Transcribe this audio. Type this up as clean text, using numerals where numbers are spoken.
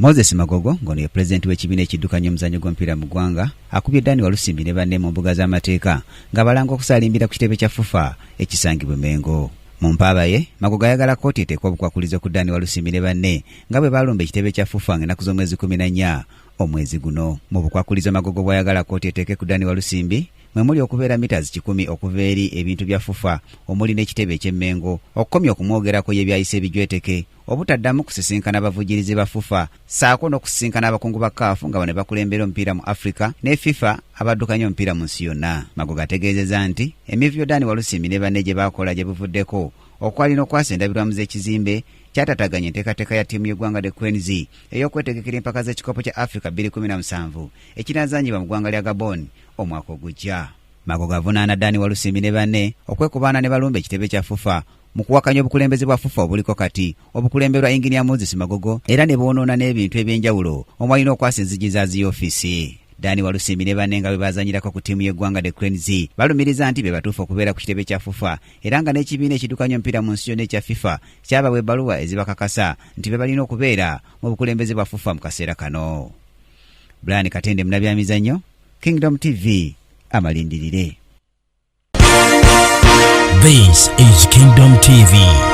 Moses Magogo ngono ye president w'ekibiina ekiddukanya omuzannyo gw'omupiira mu ggwanga akubye Dani Walusimbi ne banne mu mbuga z'amateeka nga balanga okusaalimbira ku kitebe kya FUFA ekisangibwa Mengo. Mu mpaaba ye Magogo ayagala kkooti eteekwa obukwakulizo ku Dani Walusimbi ne banne nga bwe balumba ekitebe kya FUFA ng'ennaku z'omwezi 14 omwezi guno. Mu bukwakulizo Magogo bw'ayagala kkooti eteeke ku Dani Walusimbi mwe muli okubeera meters 100 okuva eri ebintu bya FUFA omuli n'ekitebe eky'Emmengo, okukomya okumwogerako y'ebyayise ebijweteke, obutaddamu kusisinkana abavujirizi ba FUFA saako n'okusisinkana abakungu ba CAF nga bano bakulembera omupiira mu Africa ne FIFA abaddukanya omupiira mu nsi yonna. Magogo ategeezezza nti emivyo Dani Walusimbi ne banne gye baakola gye buvuddeko okwalina okwasa endabirwamu z'ekizimbe kyatataganya enteekateeka ya ttiimu y'eggwanga The Queens ey'okwetegekera empaka z'ekikopo kya Africa 2017 ekinaazanyibwa mu ggwanga lya Gabon omwaka ogujja. Magogo avunaana Dani Walusimbi ne banne okwekubaana ne balumba ekitebe kya FUFA mu kuwakanya obukulembeze bwa FUFA obuliko kati obukulemberwa Engineer Moses Magogo era ne boonoona n'ebintu eby'enjawulo omwalina okwasa enzigi za ziyofisi. Dani Walusimbi ne banne nga bwe bazanyirako ku ttiimu y'eggwanga The Queens balumiriza nti be batuufu okubeera ku kitebe kya FUFA era nga n'ekibiina ekiddukanya omupiira mu nsi yonna ekya FIFA kyabawa ebbaluwa ezibakakasa nti be balina okubeera mu bukulembeze bwa FUFA mu kaseera kano. Brian Katende munabyamizannyo, Kingdom TV, amalindirire. This is Kingdom TV.